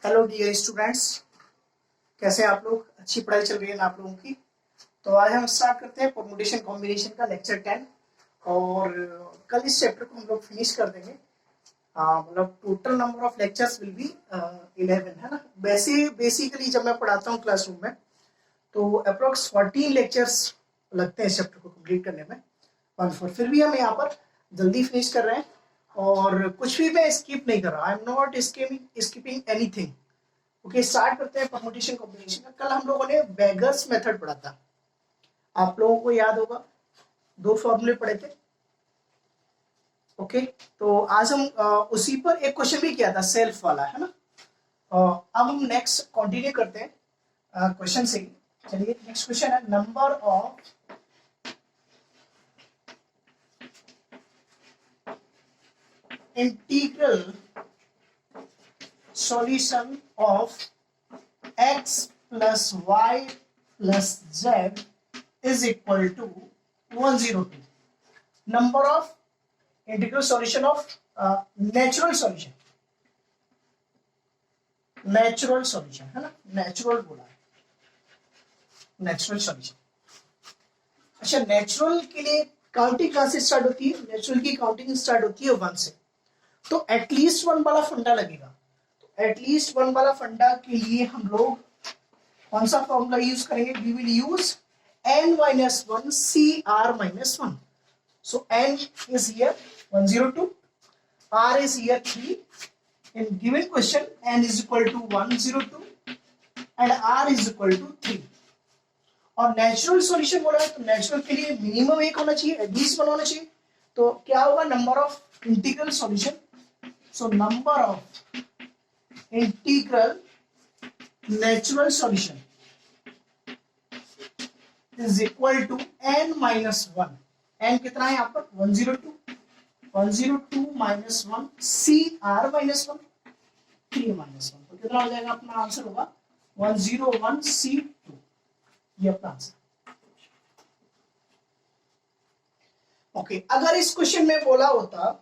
Hello dear students, कैसे हैं आप लोग? अच्छी पढ़ाई चल रही है ना आप लोगों की? तो आज हम स्टार्ट करते हैं परमुटेशन कॉम्बिनेशन का लेक्चर 10। और कल इस चैप्टर को हम लोग फिनिश कर देंगे। मतलब total number of lectures will be 11, है ना। वैसे बेसिकली जब मैं पढ़ाता हूँ क्लासरूम में तो अप्रोक्स 14 लेक्चर्स लगते हैं इस चैप्टर को कंप्लीट करने में। 1-4 फिर भी हम यहाँ पर जल्दी फिनिश कर रहे हैं और कुछ भी मैं स्किप नहीं कर रहा। I am not skipping anything. Okay, start करते हैं परमुटेशन कॉम्बिनेशन। कल हम लोगों ने बेगर्स मेथड पढ़ा था, आप लोगों को याद होगा। 2 फॉर्मूले पढ़े थे। ओके, तो आज हम उसी पर एक क्वेश्चन भी किया था, सेल्फ वाला, है ना। अब हम नेक्स्ट कंटिन्यू करते हैं क्वेश्चन से। चलिए, नेक्स्ट क्वेश्चन है number of integral solution of x plus y plus z is equal to 102. Number of integral solution of natural solution है ना, नेचुरल बोला है, नेचुरल सॉल्यूशन। अच्छा, नेचुरल के लिए काउंटिंग कहां से स्टार्ट होती है? नेचुरल की काउंटिंग स्टार्ट होती है 1 से। तो एटलीस्ट 1 वाला फंडा लगेगा। तो एटलीस्ट 1 वाला फंडा के लिए हम लोग कौन सा फॉर्मूला यूज करेंगे? We will use n-1 CR-1. So n is here 102, r is here 3. In given question n is equal to 102 and r is equal to 3. और नेचुरल सॉल्यूशन बोला है तो नेचुरल के लिए मिनिमम 1 होना चाहिए, एटलीस्ट 1 होना चाहिए। तो क्या होगा? Number of integral solution. So number of integral natural solution is equal to n-1. n कितना है यहाँ पर? 102 minus 1 CR minus 1 3 minus 1। तो कितना हो जाएगा? अपना आंसर होगा 101 C2। ये अपना आंसर। ओके, अगर इस क्वेश्चन में बोला होता,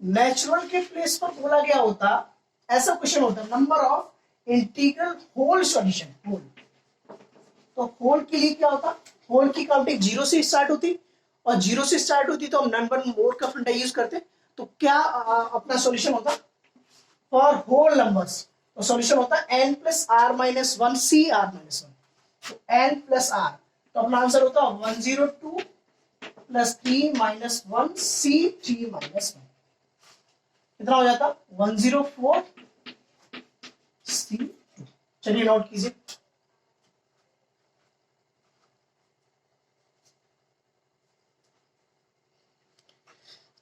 नेचुरल के प्लेस पर बोला गया होता, ऐसा क्वेश्चन होता number of integral whole solution, whole. तो होल के लिए क्या होता? होल की काउंटिंग 0 से स्टार्ट होती, और 0 से स्टार्ट होती तो हम नन वन मोर का फंडा यूज करते। तो क्या अपना सॉल्यूशन होता फॉर होल नंबर्स? तो सॉल्यूशन होता n plus r minus 1 CR minus 1। तो n प्लस आर, तो अपना आंसर होता 102 प्लस 3 माइनस 1 C3 माइनस 1। कितना हो जाता? 104 C2। चलिए नोट कीजिए।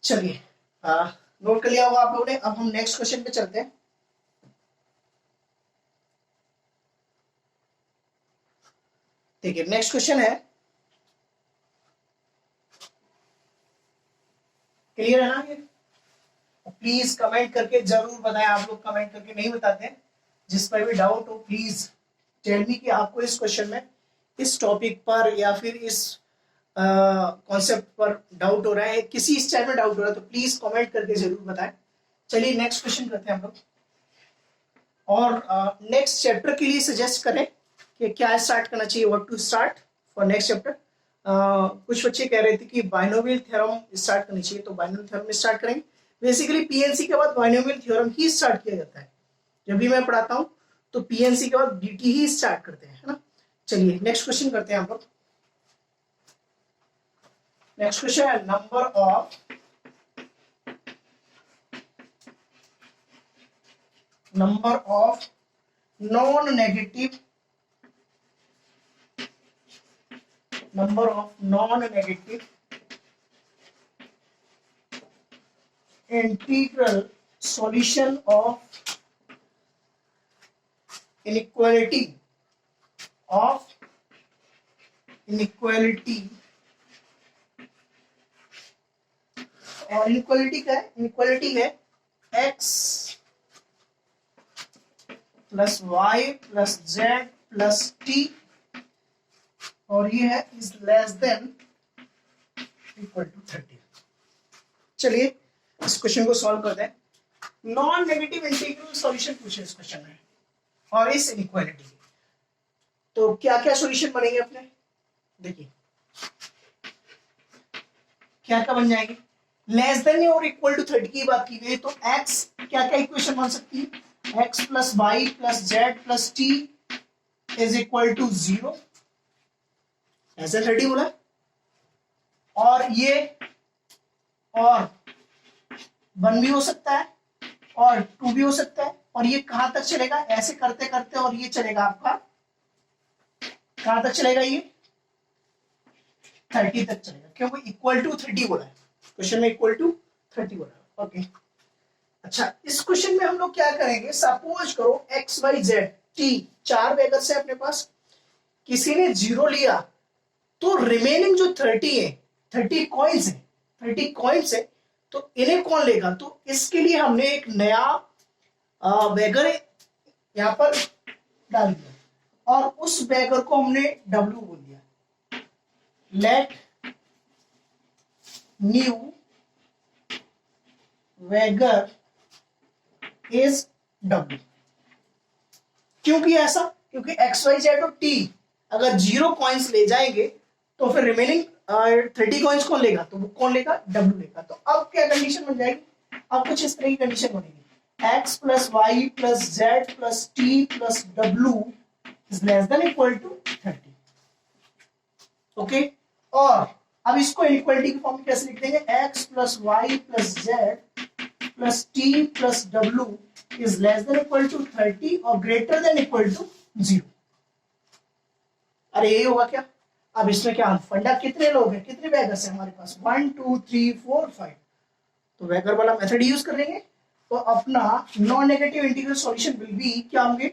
चलिए, नोट कर लिया होगा आप लोगों ने। अब हम नेक्स्ट क्वेश्चन पे चलते हैं। देखिए, नेक्स्ट क्वेश्चन है, क्लियर है ना ये? प्लीज कमेंट करके जरूर बताएं। आप लोग कमेंट करके नहीं बताते, जिस पर भी डाउट हो प्लीज टेल मी कि आपको इस क्वेश्चन में इस टॉपिक पर या फिर इस कॉन्सेप्ट पर डाउट हो रहा है, किसी स्टाइल में डाउट हो रहा है, तो प्लीज कमेंट करके जरूर बताएं। चलिए नेक्स्ट क्वेश्चन करते हैं हम लोग। और नेक्स्ट चैप्टर के लिए सजेस्ट करें कि क्या स्टार्ट करना चाहिए, what to start for next chapter. कुछ बच्चे कह रहे थे कि बाइनोमियल थ्योरम स्टार्ट करनी चाहिए, तो बाइनोमियल थ्योरम स्टार्ट करेंगे। बेसिकली पीएनसी के बाद बाइनोमियल थ्योरम ही स्टार्ट किया जाता है। जब भी मैं पढ़ाता हूं तो पीएनसी के बाद बीटी ही स्टार्ट करते हैं, है ना। चलिए नेक्स्ट क्वेश्चन करते हैं हम लोग। नेक्स्ट क्वेश्चन है number of non negative integral solution of inequality और इनइक्वालिटी क्या है? इनइक्वालिटी है x plus y plus z plus t, और ये है is less than equal to 30। चलिए इस क्वेश्चन को सॉल्व करते हैं। नॉन नेगेटिव इंटीग्रल सॉल्यूशन पूछे इस क्वेश्चन में और इस इनइक्वालिटी की। तो क्या क्या सॉल्यूशन बनेंगे अपने, देखिए क्या क्या बन जाएंगे। लेस देन और इक्वल टू 30 की बात की गई तो x क्या क्या इक्वेशन बन सकती है, x plus y plus z plus t is equal to 0, ऐसे 30 बोला। और ये और 1 भी हो सकता है और 2 भी हो सकता है, और ये कहां तक चलेगा, ऐसे करते करते और ये चलेगा आपका कहां तक चलेगा, ये 30 तक चलेगा, क्योंकि इक्वल टू 30 बोला है क्वेश्चन में, इक्वल टू 30 बोला है। ओके, अच्छा इस क्वेश्चन में हम लोग क्या करेंगे, सपोज करो एक्स वाई जेड टी 4 वेगर्स है अपने पास, किसी ने 0 लिया तो रिमेनिंग जो 30 है, 30 कॉइन्स है, 30 कॉइन्स है, तो इन्हें कौन लेगा। तो इसके लिए हमने एक नया बैगर यहां पर डाल दिया और उस बैगर को हमने W बोल दिया, लेट न्यू वैगर इज W। क्योंकि ऐसा, क्योंकि एक्स वाई जेड और टी अगर 0 कॉइन्स ले जाएंगे तो फिर रिमेनिंग 30 कॉइन्स कौन लेगा, तो वो कौन लेगा, W लेगा। तो अब क्या कंडीशन बन जाएगी, अब कुछ इस तरह की कंडीशन बनेगी, x plus y plus z plus t plus W is less than equal to 30। Okay, और अब इसको इनइक्वालिटी की फॉर्म में कैसे लिख देंगे, x plus y plus z plus t plus W is less than equal to 30 और greater than equal to 0। अरे यही होगा क्या। अब इसमें क्या फंडा, कितने लोग हैं, कितने वैगर्स हैं हमारे पास, 1 2 3 4 5, तो वैगर वाला मेथड यूज कर लेंगे। तो अपना non negative integral solution will be क्या होंगे,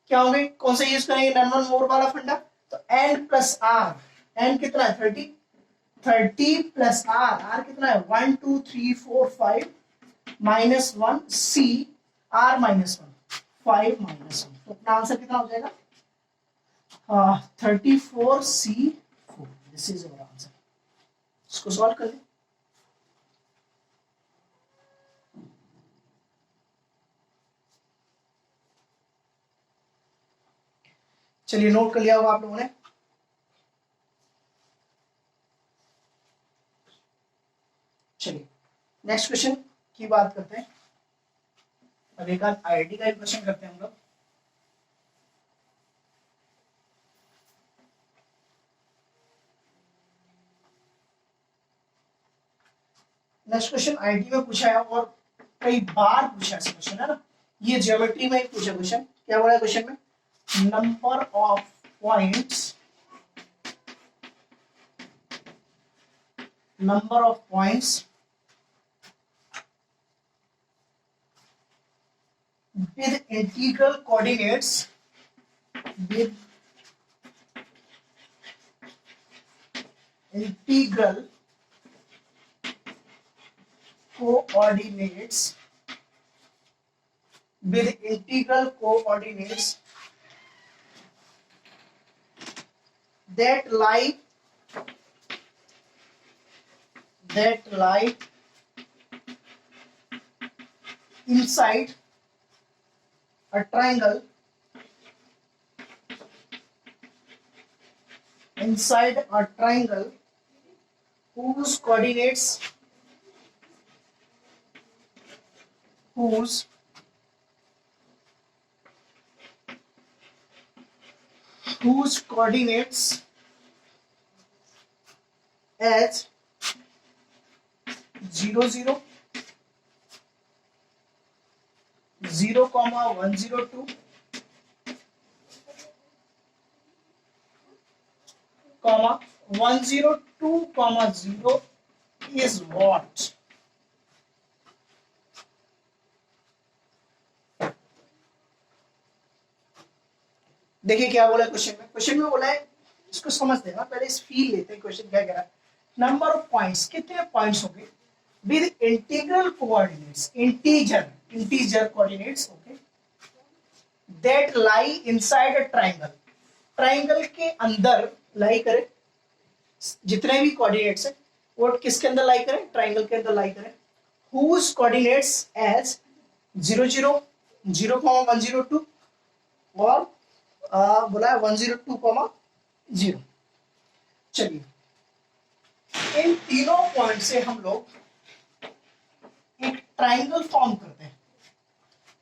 क्या होंगे, कौन सा यूज करेंगे, नन वन मोर वाला फंडा। तो n प्लस आर, n कितना है 30, 30 प्लस आर, आर कितना है 1 2 3 4 5 minus 1 C r minus 1 5 minus 1, तो अपना आंसर कितना हो जाएगा 34C4। This is our answer. इसको सॉल्व कर लें। चलिए नोट कर लिया होगा आप लोगों ने। चलिए नेक्स्ट क्वेश्चन की बात करते हैं। अब एक आध आईआईटी का क्वेश्चन करते हैं हम लोग। नेक्स्ट क्वेश्चन आईआईटी में पूछा है और कई बार पूछा है क्वेश्चन, है ना। ये ज्योमेट्री में ही पूछा क्वेश्चन। क्या बोला है क्वेश्चन में, number of points, number of points with integral coordinates, with integral coordinates, with integral coordinates that lie inside a triangle, whose coordinates as 0 0 0 102 102 0 is what? देखिए क्या बोला है क्वेश्चन में बोला है, इसको समझ देना, पहले इस फील लेते हैं क्वेश्चन क्या कह रहा है। नंबर ऑफ पॉइंट्स, कितने पॉइंट्स होंगे with integral coordinates, integer coordinates, okay, that lie inside a triangle, triangle के अंदर लाई करे, जितने भी कोऑर्डिनेट्स है वो किसके अंदर लाई करें, ट्राइंगल के अंदर लाई करें, whose coordinates as 0 0 0 102 और बोला है 102 0। चलिए इन तीनों पॉइंट से हम लोग एक ट्राइंगल फॉर्म करते हैं।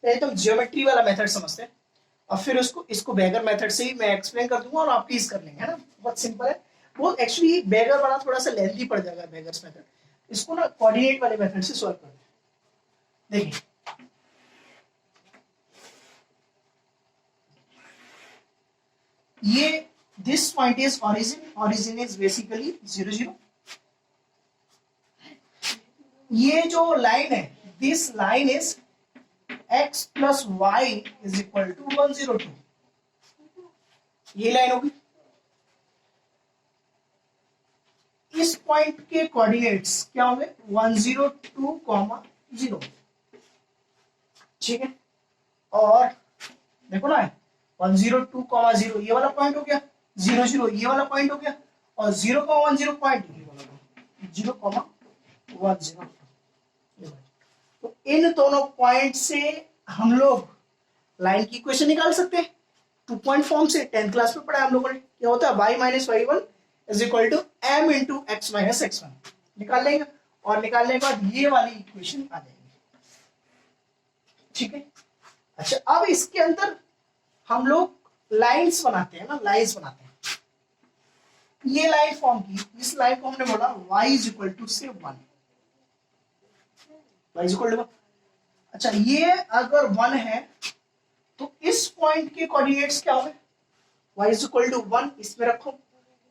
पहले तो ज्योमेट्री वाला मेथड समझते हैं और फिर इसको बेगर मेथड से ही मैं एक्सप्लेन कर दूंगा और आप प्लीज कर लेंगे, है ना। बहुत सिंपल है। वो एक्चुअली बेगर वाला थोड़ा सा लेंथी पड़ जाएगा, बेगर्स मेथड। इसको ना कोऑर्डिनेट वाले मेथड से सॉल्व करते हैं। देखिए ये this point is origin is basically 0 0। ये जो लाइन है, this line is x plus y is equal to 102। ये लाइन होगी। इस पॉइंट के कोऑर्डिनेट्स क्या होंगे 102, 0। ठीक है। और देखो ना 102, 0 ये वाला पॉइंट हो गया, 0 0 ये वाला पॉइंट हो गया और 0, 10 पॉइंट ये वाला 0, 10। तो इन दोनों पॉइंट से हम लोग लाइन की इक्वेशन निकाल सकते हैं 2 पॉइंट फॉर्म से। 10th क्लास में पढ़ा हम लोगों ने। क्या होता है y minus y1 is equal to m into x minus x1। निकाल लेंगे और निकालने के बाद ये वाली इक्वेशन आ जाएगी। ठीक है। अच्छा अब इसके अंदर हम लोग लाइंस बनाते हैं ना, लाइंस बनाते हैं। ये लाइन फॉर्म की, इस लाइन को हमने बोला y इज इक्वल टू से 1, y इज इक्वल टू 1। अच्छा ये अगर 1 है तो इस पॉइंट के कोऑर्डिनेट्स क्या होंगे y इज इक्वल टू 1। इसमें रखो,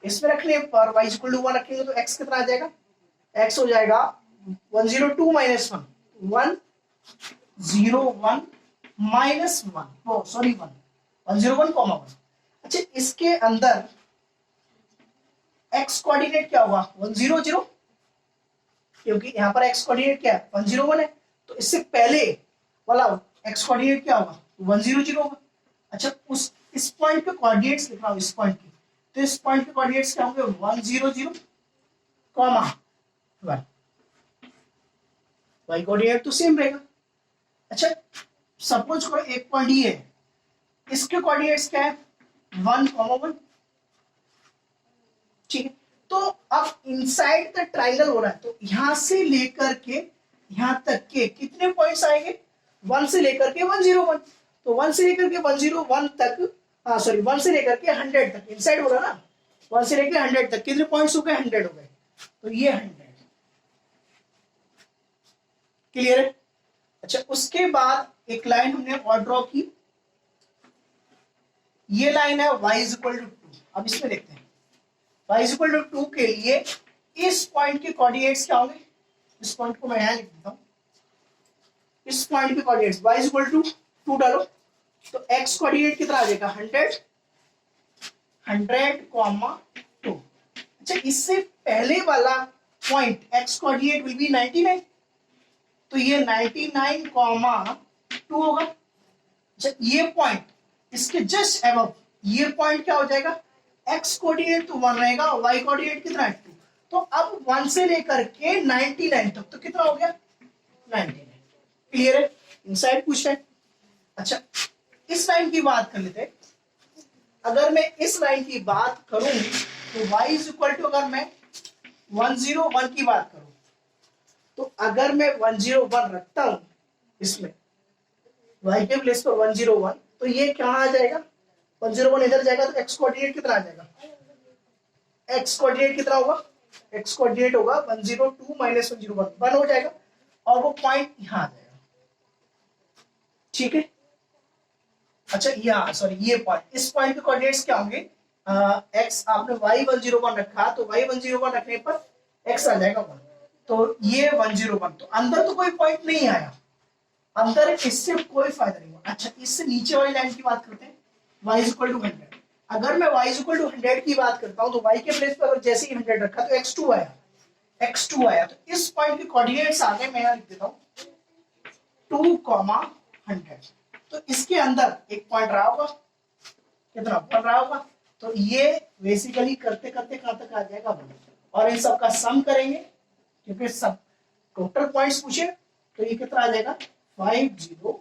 इसमें रखने पर y इज इक्वल टू 1 रखेंगे तो x कितना आ जाएगा, x हो जाएगा 102 माइनस 1, 101 माइनस 1, ओ सॉरी 101, 1। अच्छा इसके अंदर x कोऑर्डिनेट क्या होगा 100, क्योंकि यहां पर x कोऑर्डिनेट क्या है 101 है। तो इससे पहले वाला x कोऑर्डिनेट क्या होगा 100 होगा। अच्छा इस पॉइंट के कोऑर्डिनेट्स लिख रहा हूं, इस पॉइंट के, तो इस पॉइंट के कोऑर्डिनेट्स क्या होंगे 100, 1। y कोऑर्डिनेट तो सेम रहेगा। अच्छा सपोज करो एक पॉइंट ये है, इसके कोऑर्डिनेट्स क्या है 1, 1। ठीक है। तो अब इनसाइड द ट्राइंगल हो रहा है, तो यहां से लेकर के यहां तक के कितने पॉइंट्स आएंगे 1 से लेकर के 101। तो 1 से लेकर के 101 तक, हाँ सॉरी 1 से लेकर के 100 तक इनसाइड हो रहा ना, 1 से लेकर 100 तक कितने पॉइंट्स हो गए 100 हो गए। तो ये 100 क्लियर है। अच्छा उसके बाद एक लाइन हमने और ड्रॉ की, ये लाइन है y इज इक्वल टू 2। अब इसमें देखते हैं y इज इक्वल टू 2 के लिए इस पॉइंट के कोऑर्डिनेट्स क्या होंगे। इस पॉइंट को मैं यहां लिख देता हूं, इस पॉइंट के coordinates y is equal to 2 डालो तो x कोऑर्डिनेट कितना आ जाएगा 100, 2। अच्छा इससे पहले वाला point x coordinate will be 99, तो ये 99, 2 होगा। अच्छा ये पॉइंट इसके जस्ट अबव ये पॉइंट क्या हो जाएगा x कोऑर्डिनेट तो 1 रहेगा और y कोऑर्डिनेट कितना है 2। तो अब 1 से लेकर के 99 तक तो कितना हो गया 99। क्लियर है। इनसाइड पूछ रहे हैं। अच्छा इस लाइन की बात कर लेते हैं। अगर मैं इस लाइन की बात करूं तो y इज इक्वल टू, अगर मैं 101 की बात करूं तो अगर मैं 101 रखता हूं इसमें y के प्लेस पर 101, तो ये कहां आ जाएगा 101 इधर जाएगा तो x कोऑर्डिनेट कितना आ जाएगा, x कोऑर्डिनेट कितना होगा, x कोऑर्डिनेट होगा 102 माइनस 101, 1 हो जाएगा और वो पॉइंट यहां आ जाएगा। ठीक है। अच्छा यहाँ सॉरी ये पॉइंट, इस पॉइंट के कोऑर्डिनेट्स क्या होंगे x, आपने y 101 रखा तो y 101 रखने पर x आ जाएगा 1, तो ये 101। तो अंदर तो कोई पॉइंट नहीं आया, अंदर इससे कोई फायदा नहीं हुआ। अच्छा इससे नीचे वाली लाइन की बात करते हैं y इज इक्वल टू 100। अगर मैं y इज इक्वल टू 100 की बात करता हूं तो y के प्लेस पर अगर जैसे ही 100 रखा तो x2 आया, x2 आया तो इस पॉइंट के कोऑर्डिनेट्स आ गए, मैं यहां लिख देता हूं 2, 100। तो इसके अंदर एक पॉइंट रहा होगा, कितना पॉइंट रहा होगा, तो ये बेसिकली करते करते कहां तक आ जाएगा 1। और इन सब का सम करेंगे क्योंकि सब टोटल पॉइंट्स पूछे तो ये कितना आ जाएगा 5050।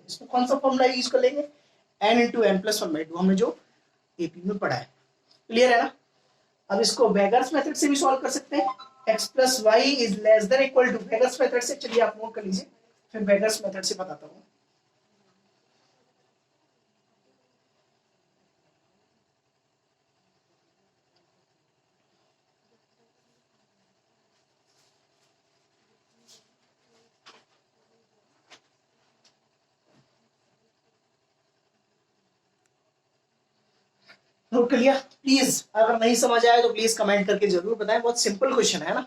इसमें कौन सा फॉर्मूला यूज कर लेंगे, n into n plus one by two, हमने जो एपी में पढ़ा है। क्लियर है ना। अब इसको बेगर्स मेथड से भी सॉल्व कर सकते हैं, x plus y is less than equal to beggars method से। चलिए आप नोट कर लीजिए, फिर बेगर्स मेथड से बताता हूँ। नोट कर लिया। प्लीज अगर नहीं समझ आया तो प्लीज कमेंट करके जरूर बताएं, बहुत सिंपल क्वेश्चन है ना।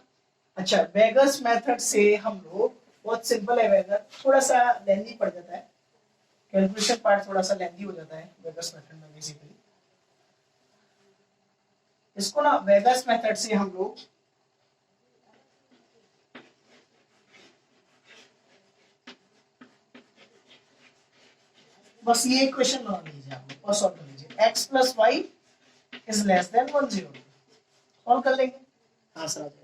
अच्छा, बेगर्स मेथड से हम लोग, बहुत सिंपल है बेगर, थोड़ा सा लेंथी पड़ जाता है, कैलकुलेशन पार्ट थोड़ा सा लेंथी हो जाता है बेगर्स मेथड में बेसिकली। इसको ना बेगर्स मेथड से हम लोग बस ये इक्वेशन बना लीजिए आप लोग और सॉल्व कर लीजिए। x plus y is less than 1 0, solve कर लेंगे, आंसर आ जाएगा।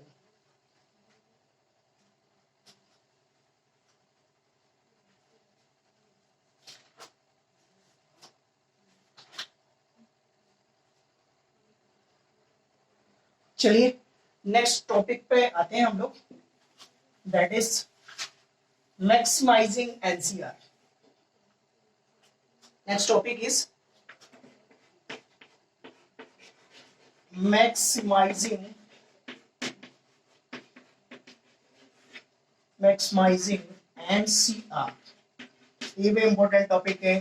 चलिए नेक्स्ट टॉपिक पे आते हैं हम लोग, that is maximising NCR. Next topic is maximising NCR. ये भी इंपॉर्टेंट टॉपिक है।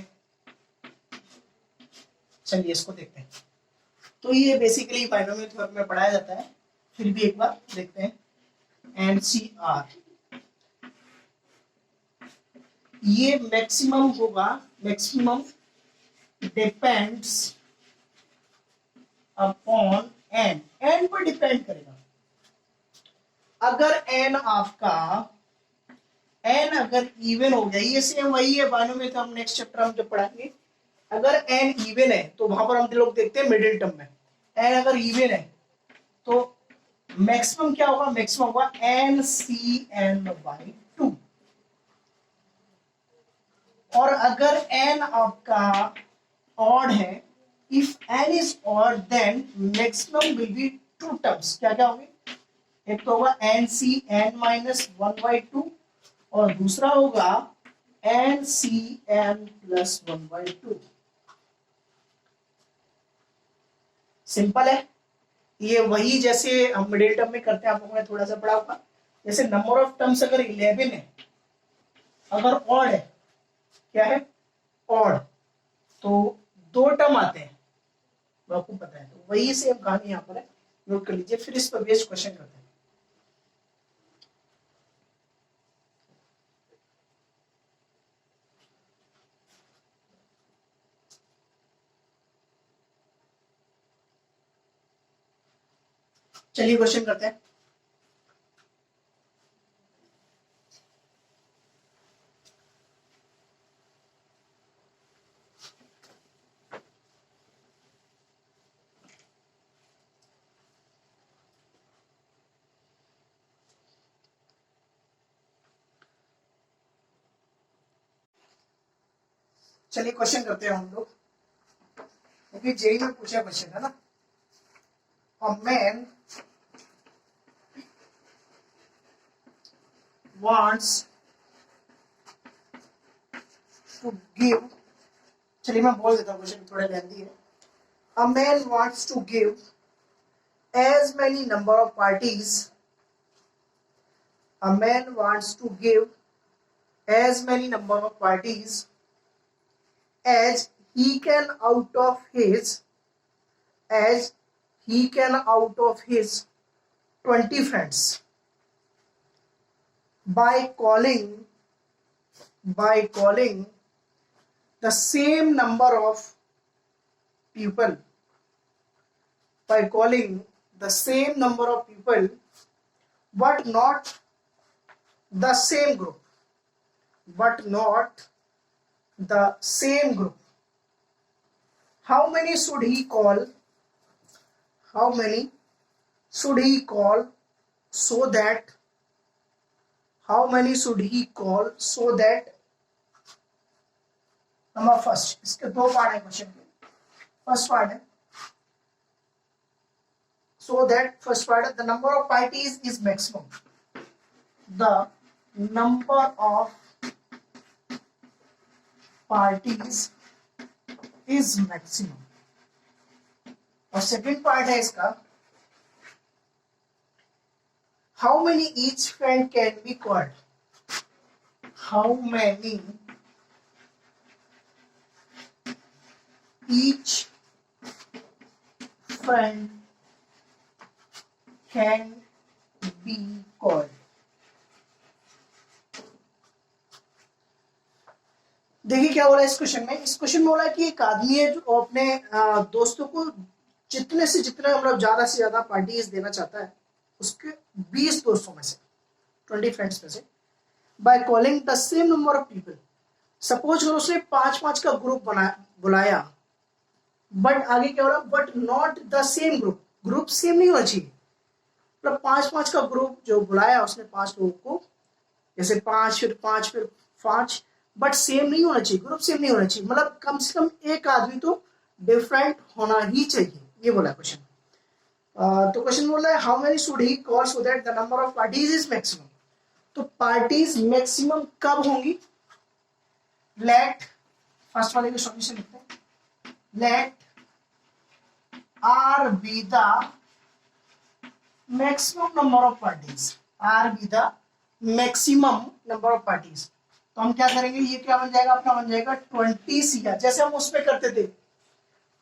चलिए इसको देखते हैं। तो ये बेसिकली बाइनोमियल थ्योरम में पढ़ाया जाता है, फिर भी एक बार देखते हैं। एनसीआर ये मैक्सिमम होगा, maximum depends upon n, n पर डिपेंड करेगा। अगर एन आपका, एन अगर इवन हो गया, ये सेम वही है बाइनोमियल थ्योरम, नेक्स्ट चैप्टर हम जब पढ़ाएंगे। अगर एन इवन है तो वहां पर हम लोग देखते हैं मिडिल टर्म में, एन अगर इवन है तो मैक्सिमम क्या होगा, मैक्सिमम होगा n C n by two. और अगर एन आपका ऑड है, if n is odd then maximum will be two terms. क्या क्या होंगे, एक तो होगा n C n minus one by two, और दूसरा होगा n C n plus one by two. Simple है ये, वही जैसे हम मिडिल टर्म में करते हैं, आप लोगों ने थोड़ा सा पढ़ा होगा। जैसे नंबर ऑफ टर्म्स अगर 11 है, अगर ऑड है, क्या है ऑड, तो दो टर्म आते हैं, आपको पता है। तो वही सेम कहानी यहाँ पर है, नोट कर लीजिए, फिर इस पर बेस्ड क्वेश्चन करते हैं। चलिए क्वेश्चन करते हैं। चलिए क्वेश्चन करते हैं हम लोग, क्योंकि जेई में पूछा क्वेश्चन है ना। A man wants to give, चलिए मैं बोल देता हूँ, क्वेश्चन थोड़ा लेंथी है। A man wants to give as many number of parties, a man wants to give as many number of parties as he can out of his, as he can out of his 20 friends by calling the same number of people, by calling the same number of people but not the same group, but not the same group. How many should he call, how many should he call so that, how many should he call so that, number first, इसके दो part है question के। First part है so that first part, the number of parties is maximum, the number of parties is maximum। और second part है इसका, how many each friend can be called, how many each friend can be called। देखिए क्या हो रहा है इस question में। इस क्वेश्चन में हो रहा है कि एक आदमी है जो अपने दोस्तों को जितने से जितने मतलब ज्यादा से ज्यादा पार्टीज देना चाहता है, उसके 20 दोस्तों में से, 20 फ्रेंड्स में से, by calling the same number of people. Suppose करो उसने 5-5 का ग्रुप बुलाया, बट आगे क्या हो रहा, but not the same group, group same नहीं होना चाहिए। मतलब 5-5 का ग्रुप जो बुलाया उसने 5 लोगों को, जैसे 5 फिर 5 फिर 5, बट सेम नहीं होना चाहिए, ग्रुप सेम नहीं होना चाहिए। मतलब कम से कम एक आदमी तो डिफरेंट होना ही चाहिए, ये बोला क्वेश्चन। तो क्वेश्चन बोल रहा है how many should he call so that the number of parties is maximum. तो पार्टीज मैक्सिमम कब होंगी, लेट, फर्स्ट वाले के सॉल्यूशन लिखते हैं, let r be the maximum number of parties, R be the maximum number of parties। तो हम क्या करेंगे, ये क्या बन जाएगा अपना, बन जाएगा 20CR। जैसे हम उसमें करते थे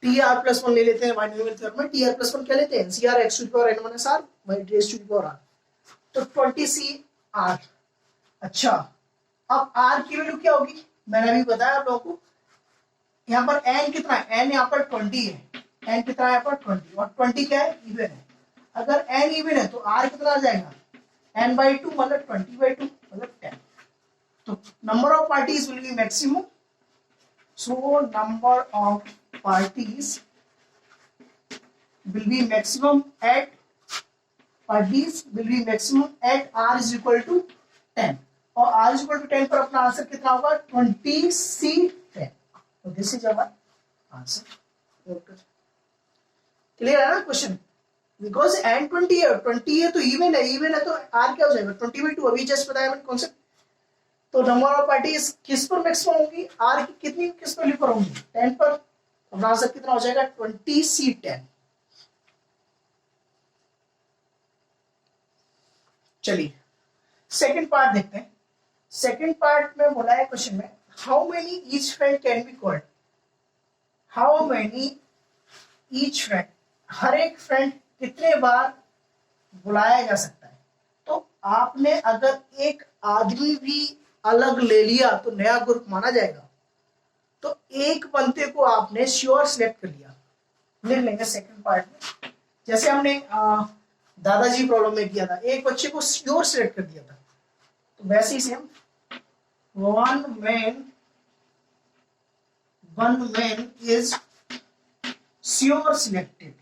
TR+1 ले लेते हैं बाइनोमियल थ्योरम में, TR+1 क्या लेते हैं, CR x to the power n - r by raised to the power r, तो 20CR। अच्छा, अब R की वैल्यू क्या होगी, मैंने अभी बताया आप लोगों को, यहाँ पर n कितना है, n यहाँ पर 20 है, n कितना है यहाँ पर 20, और 20 क्या है, इवन है। अगर n इवन है तो r कितना आ जाएगा, n/2 मतलब 20/2 मतलब 10। तो number of parties will be maximum, so number of parties will be maximum at, parties will be maximum at r is equal to 10, और r इज इक्वल टू 10 पर अपना आंसर कितना होगा, 20C10। तो this is our answer. Clear है ना question, because n 20 है तो इवन है तो r क्या हो जाएगा 20/2, अभी जस्ट बताया मैंने कॉन्सेप्ट। तो नंबर ऑफ पार्टीज किस पर मैक्सिमम होगी, r की कितनी किस वैल्यू पर होंगी, 10 पर, अपना आंसर कितना हो जाएगा 20C10। चलिए सेकंड पार्ट देखते हैं। सेकंड पार्ट में बोला है क्वेश्चन में, how many each friend can be called, how many each friend, हर एक फ्रेंड कितने बार बुलाया जा सकता है। तो आपने अगर एक आदमी भी अलग ले लिया तो नया ग्रुप माना जाएगा, तो एक बंदे को आपने श्योर सिलेक्ट कर लिया, लिख लेंगे सेकंड पार्ट में, जैसे हमने दादाजी प्रॉब्लम में किया था, एक बच्चे को श्योर सिलेक्ट कर दिया था, तो वैसे ही same one man is sure selected.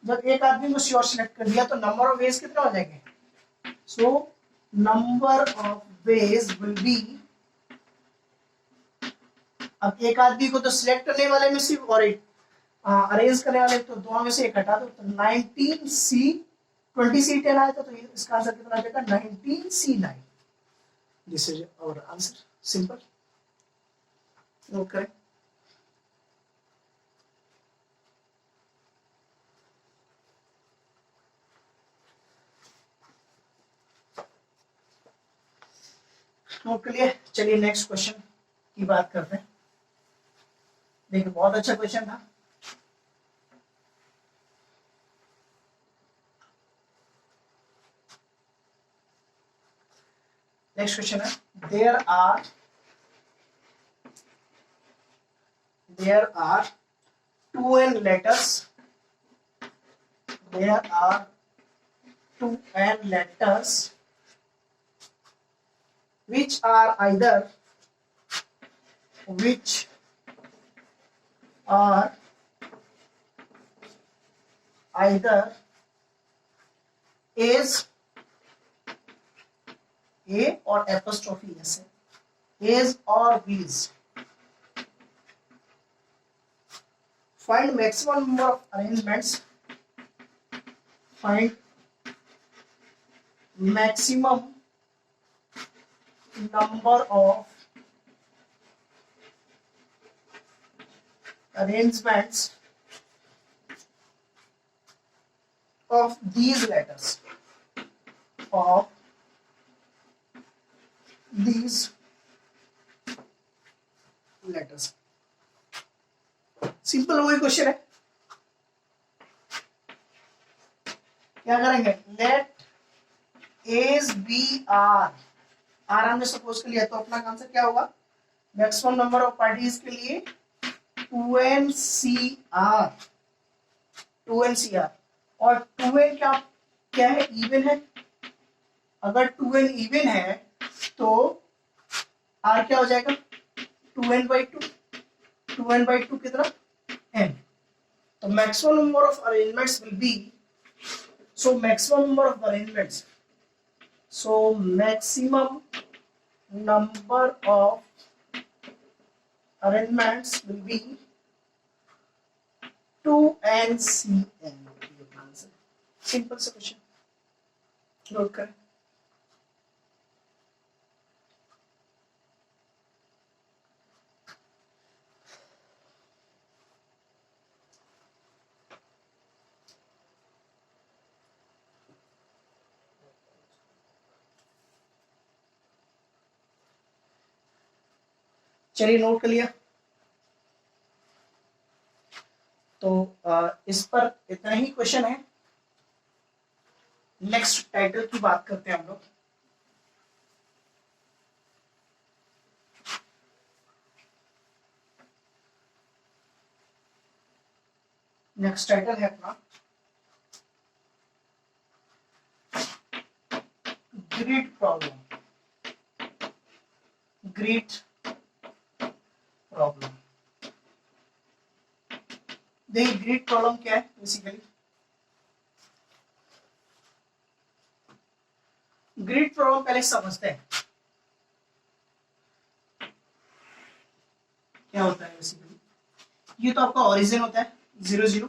जब एक आदमी को श्योर सिलेक्ट कर दिया तो नंबर ऑफ वेज कितना हो जाएंगे, सो number of veg will be, अब एक आदमी को तो सिलेक्ट करने वाले में सिर्फ और एक अरेंज करने वाले, तो दोनों में से एक हटा दो, तो 19C 20C10 आया था, तो इसका आंसर कितना आ जाएगा 19C9। This is our answer, simple, note करें। नोट के लिए चलिए नेक्स्ट क्वेश्चन की बात करते हैं। देखिए बहुत अच्छा क्वेश्चन था। नेक्स्ट क्वेश्चन है, there are 2n letters, there are 2n letters which are either is A और एपोस्ट्रोफी एस है, एज और B's. Find maximum number of arrangements, find maximum number of arrangements of these letters, of these letters। सिंपल वही क्वेश्चन है, क्या करेंगे, let A's be r, r हमने सपोज कर लिया, तो अपना आंसर क्या होगा, मैक्सिमम नंबर ऑफ पार्टीज के लिए 2NCR, 2NCR। और 2n क्या क्या है, इवन है। अगर 2n इवन है तो r क्या हो जाएगा, 2n/2, 2n/2 कितना, n। तो maximum number of arrangements will be, so maximum number of arrangements, so maximum number of arrangements will be 2NCN। Simple सा क्वेश्चन, नोट करें। चलिए नोट कर लिया, तो इस पर इतना ही क्वेश्चन है। नेक्स्ट टाइटल की बात करते हैं हम लोग। नेक्स्ट टाइटल है अपना ग्रिड प्रॉब्लम, ग्रिड प्रॉब्लम। देखिए ग्रिड प्रॉब्लम क्या है, बेसिकली ग्रिड प्रॉब्लम पहले समझते हैं क्या होता है। बेसिकली ये तो आपका ओरिजिन होता है 0 0,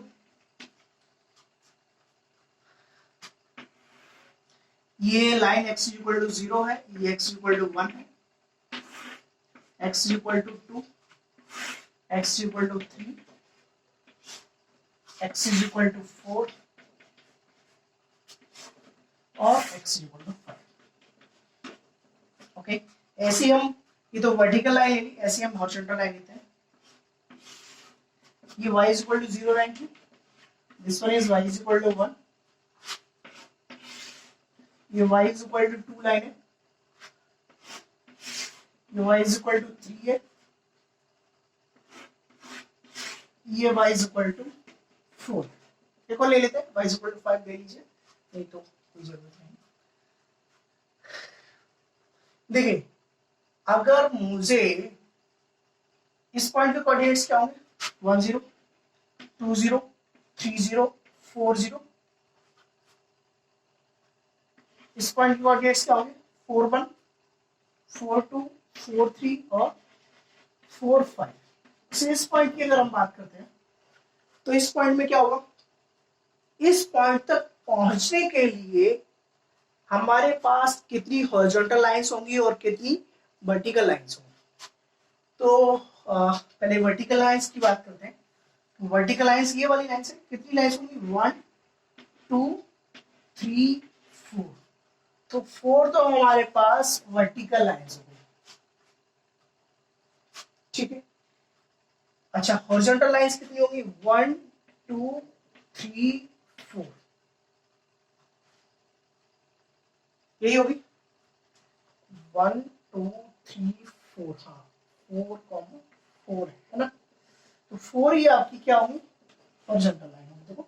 ये लाइन x इक्वल टू 0 है, ये x इक्वल टू 1 है, x equal to 2, x equal to 3, x equal to 4 और x इक्वल टू 5। ओके, ऐसे हम, ये तो वर्टिकल लाइन ले ली, ऐसे हम हॉरिजॉन्टल लाइन लेते हैं। ये y इक्वल टू 0 लाइन थी, this one is y equal to 1, ये y इक्वल टू 2 लाइन है, ये y इक्वल टू 3 है, ये y इक्वल टू 4। एक और ले लेते हैं, y इक्वल टू 5 ले लीजिए, नहीं तो कोई जरूरत नहीं। देखिए अगर मुझे इस पॉइंट के कोऑर्डिनेट्स क्या होंगे, 1 0 2 0 3 0 4 0, इस पॉइंट के कोऑर्डिनेट्स क्या होंगे, 4 1 4 2 4 3 और 4 5। से इस पॉइंट की अगर हम बात करते हैं तो इस पॉइंट में क्या होगा, इस पॉइंट तक पहुंचने के लिए हमारे पास कितनी हॉरिजॉन्टल लाइंस होंगी और कितनी वर्टिकल लाइंस होंगी। तो पहले वर्टिकल लाइंस की बात करते हैं। वर्टिकल लाइंस ये वाली लाइंस है, कितनी लाइंस होंगी, 1 2 3 4। तो 4 तो हमारे पास वर्टिकल लाइंस होंगी, ठीक है। अच्छा हॉरिजॉन्टल लाइंस कितनी होंगी, 1 2 3 4, यही होगी 1 2 3 4, हाँ 4 है ना। तो 4 ये आपकी क्या होगी, हॉरिजॉन्टल लाइन होगी। देखो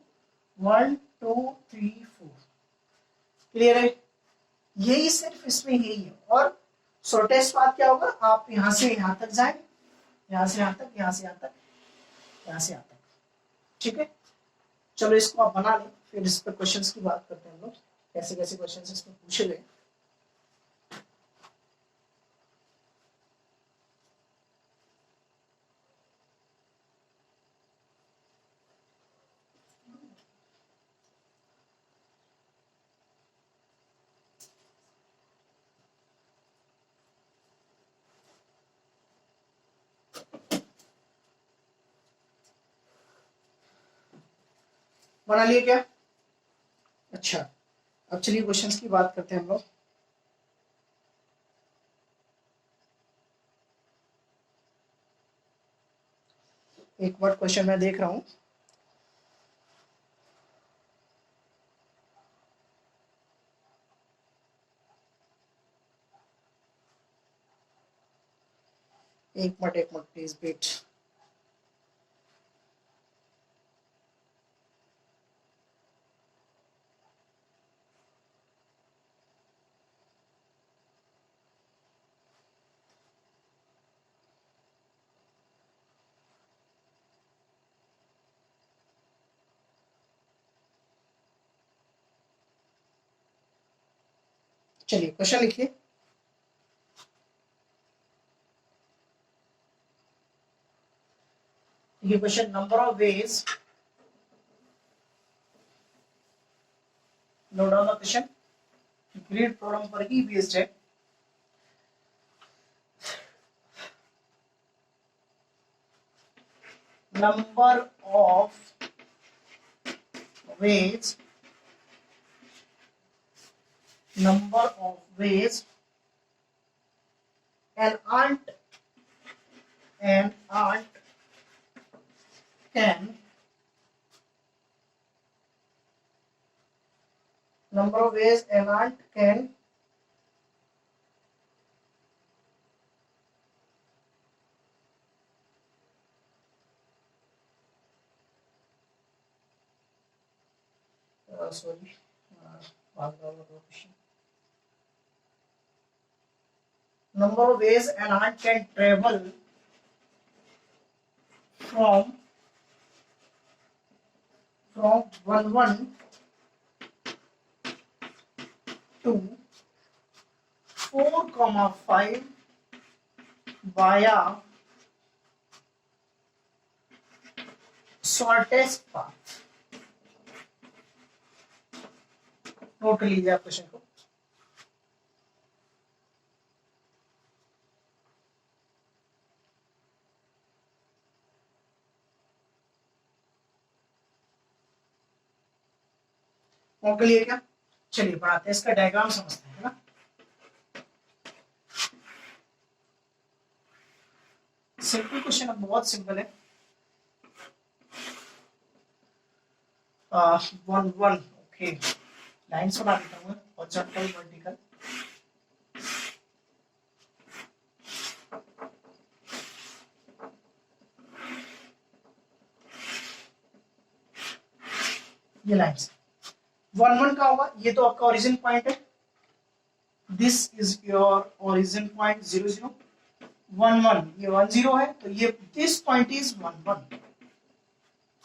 1 2 3 4, क्लियर है। यही सिर्फ इसमें यही है। और शॉर्टेस्ट पाथ क्या होगा, आप यहां से यहां तक जाए, यहां से यहां तक, यहां से यहां तक, यहां से यहां तक, ठीक है। चलो इसको आप बना लें, फिर इस पर क्वेश्चंस की बात करते हैं हम लोग, कैसे कैसे क्वेश्चंस इसमें पूछे गए। बना लिए क्या? अच्छा, अब चलिए क्वेश्चंस की बात करते हैं हम लोग। एक वर्ड क्वेश्चन मैं देख रहा हूं। एक मिनट प्लीज वेट। चलिए क्वेश्चन लिखिए। ये question number of ways, note down the question, grid problem पर ही बेस्ड है। Number of ways, number of ways an ant can, number of ways an ant can sorry, number of ways an ant can travel from 1 to 4,5 via shortest path। Note कर लीजिए आप question को। Note कर लिए क्या? चलिए बनाते हैं, इसका डायग्राम समझते हैं ना। सिंपल क्वेश्चन है, बहुत सिंपल है। 1 ओके, लाइन्स बना देता हूँ, हॉरिजॉन्टल वर्टिकल। ये लाइन्स 1 का होगा, ये तो आपका ओरिजिन पॉइंट है। This is your origin point 0 0 1 1, ये 1 0 है, तो ये दिस पॉइंट इज 1 1।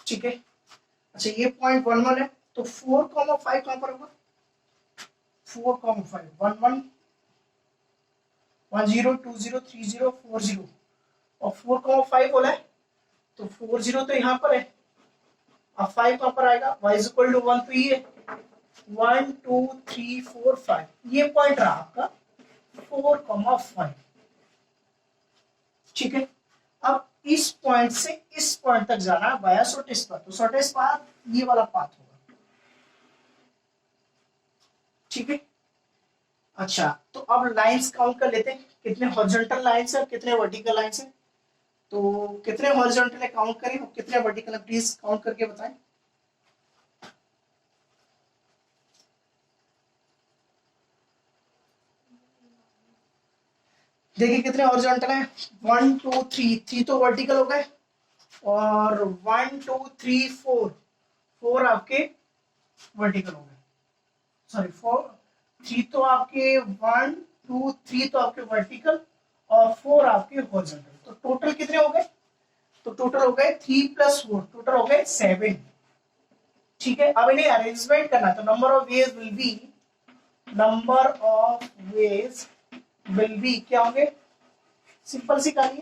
ठीक है, अच्छा ये पॉइंट 1 1 है, तो 4,5 कहां पर होगा? 4,5 1 1 1 0 2 0 3 0 4 0 और 4,5 बोला है, तो 4 0 तो यहाँ पर है। अब 5 कहां पर आएगा? y इज इक्वल टू 1, तो ये 1 2 3 4 5, ये पॉइंट रहा आपका 4,5। ठीक है, अब इस पॉइंट से इस पॉइंट तक जाना है बाया शॉर्टेस्ट पाथ, तो शॉर्टेस्ट पाथ ये वाला पाथ होगा। ठीक है, अच्छा तो अब लाइंस काउंट कर लेते हैं, कितने हॉरिजॉन्टल लाइंस है और कितने वर्टिकल लाइंस है। तो कितने हॉरिजॉन्टल है काउंट करें और कितने वर्टिकल है प्लीज काउंट करके बताएं। देखिए कितने हॉरिजॉन्टल है, 1 2 3, 3 तो वर्टिकल हो गए, और 1 2 3 4, 4 आपके वर्टिकल हो गए। सॉरी 4 3 तो आपके 1 2 3 तो आपके वर्टिकल और 4 आपके हॉरिजॉन्टल, तो टोटल कितने हो गए? तो टोटल हो गए 3 + 4, टोटल हो गए 7। ठीक है, अब इन्हें अरेंजमेंट करना, तो number of veg will be, number of veg will be क्या होंगे? सिंपल सी कहानी,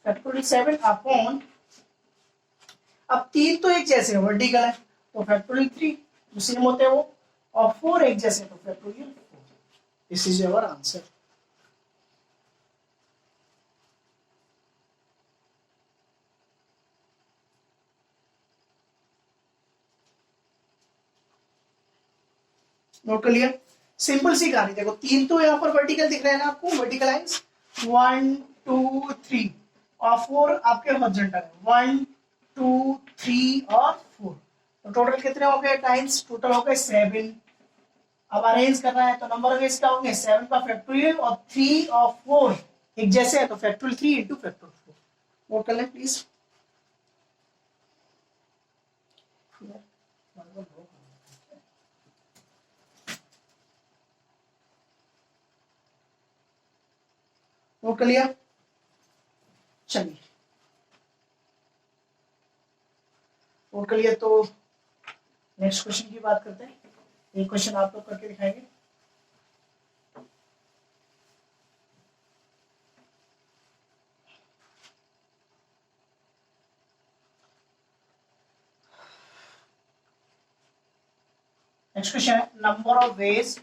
फैक्टोरियल 7 अपॉन, अब 3 तो एक जैसे वर्टिकल है तो फैक्टोरियल 3 जो सेम होते हैं वो, और 4 एक जैसे तो factorial 4। This is your answer. Note कर लिया। सिंपल सी कहानी, देखो तीन तो यहाँ पर वर्टिकल दिख रहे हैं ना आपको, वर्टिकल लाइंस 1 2 3 और 4 आपके हॉरिजॉन्टल है 1 2 3 और 4। तो टोटल कितने हो गए लाइंस? टोटल हो गए 7। अब अरेंज करना है तो नंबर ऑफ क्या होंगे? 7 का फैक्टोरियल और 3 और 4 एक जैसे है तो फैक्टोरियल 3 इंटू फैक्टोरियल 4। नोट कर लें प्लीज। नोट कर लिया? चलिए नोट कर लिया तो नेक्स्ट क्वेश्चन की बात करते हैं। एक क्वेश्चन आप लोग करके दिखाएंगे। नेक्स्ट क्वेश्चन है number of veg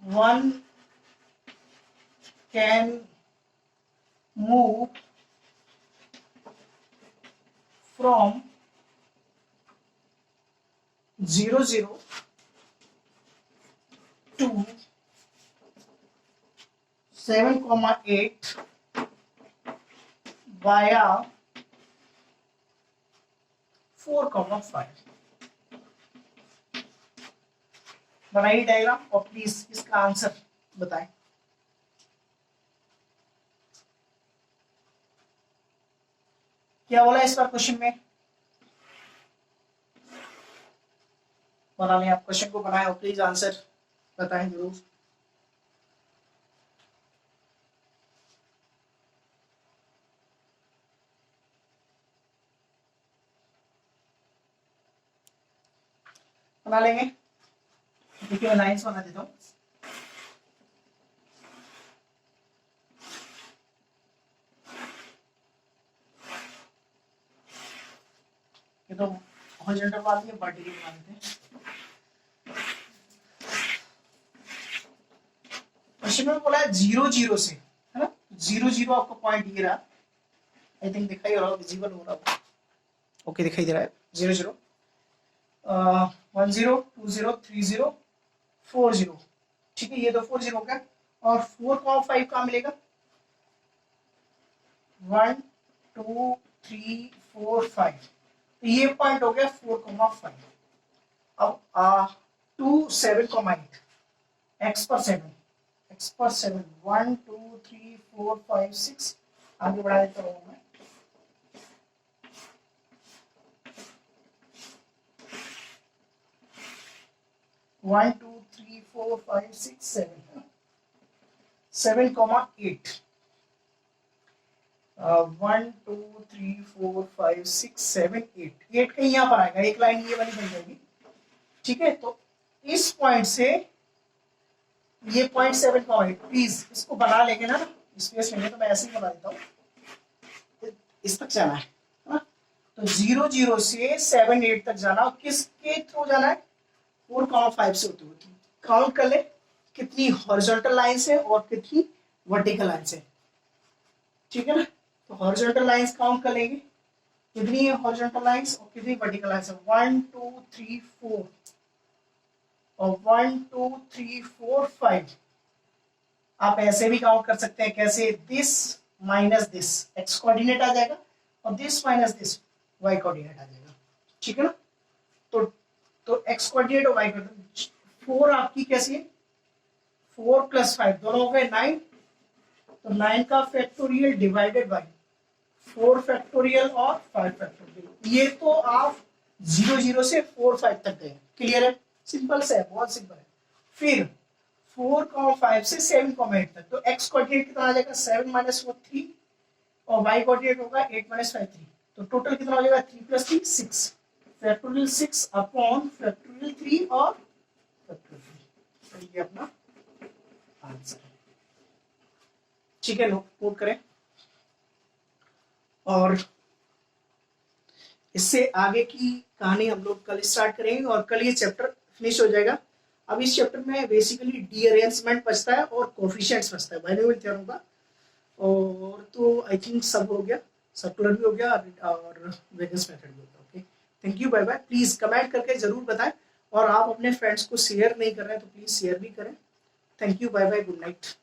one can move from 0 0 to 7,8 via 4,5। बनाइए डायग्राम और प्लीज इसका आंसर बताएं। क्या बोला इस बार क्वेश्चन में? बना लें आप, क्वेश्चन को बनाए और प्लीज आंसर बताएं जरूर। बना लेंगे? देखिए मैं लाइन्स बना देता हूँ। ये तो हॉरिजॉन्टल वाली है, वर्टिकल बना देते हैं। क्वेश्चन में बोला है 0 0 से, है ना? 0 0 आपको पॉइंट ये रहा, आई थिंक दिखाई हो रहा, विजिबल हो रहा होगा। ओके दिखाई दे रहा है 0 0 1 0 2 0 3 0 4 0। ठीक है, ये तो 4 0 का और 4,5 कहाँ मिलेगा? 1 2 3 4 5। तो ये पॉइंट हो गया 4,5। अब 2 7,8 x पर 7 1 2 3 4 5 6 आगे बढ़ा देता हूँ मैं। One two three four five six seven 7,8 1 2 3 4 5 6 7 8 8 कहीं यहाँ पर आएगा, एक लाइन ये वाली बन जाएगी। ठीक है, तो इस पॉइंट से ये पॉइंट 7,8 प्लीज इसको बना लेंगे ना, स्पेस लेंगे तो मैं ऐसे ही बना देता हूँ। इस तक जाना है ना? तो 0 0 से 7 8 तक जाना और किसके थ्रू जाना है? 4,5 से होते हुए। काउंट कर ले कितनी हॉरिजॉन्टल लाइंस है और कितनी वर्टिकल लाइंस है। ठीक है ना? तो हॉरिजॉन्टल लाइंस काउंट कर लेंगे, कितनी है हॉरिजॉन्टल लाइंस और कितनी वर्टिकल लाइंस है। 1 2 3 4 और 1 2 3 4 5। आप ऐसे भी काउंट कर सकते हैं, कैसे? This minus this x coordinate आ जाएगा और this minus this y coordinate आ जाएगा। ठीक है ना? तो एक्स कोऑर्डिनेट और वाई कोऑर्डिनेट। 4 आपकी कैसी है? 4 + 5 दोनों हो गए 9। तो 9 का फैक्टोरियल डिवाइडेड बाई 4 फैक्टोरियल और 5 फैक्टोरियल। ये तो आप 0 0 से 4 5 तक गए। क्लियर है? सिंपल से है, बहुत सिंपल है। फिर 4,5 से 7,8 तक, तो एक्स कोऑर्डिनेट कितना आ जाएगा? 7 - 4 3 और वाई कोऑर्डिनेट होगा 8 - 5 3। तो टोटल कितना हो जाएगा? 3 + 3 6 फैक्टोरियल 6 अपॉन फैक्टोरियल 3 और फैक्टोरियल 3। ये अपना आंसर है। ठीक है, नोट करें और इससे आगे की कहानी हम लोग कल स्टार्ट करेंगे और कल ये चैप्टर फिनिश हो जाएगा। अब इस चैप्टर में बेसिकली डी अरेंजमेंट बचता है और कोफिशिएंट्स बचता है, बाइनोमियल थ्योरम का। और तो आई थिंक सब हो गया, सर्कुलर भी हो गया और वेगस मेथड भी हो गया। Okay, thank you, bye bye. Please comment करके ज़रूर बताएं, और आप अपने फ्रेंड्स को शेयर नहीं कर रहे हैं तो प्लीज़ शेयर भी करें। Thank you, bye bye, good night.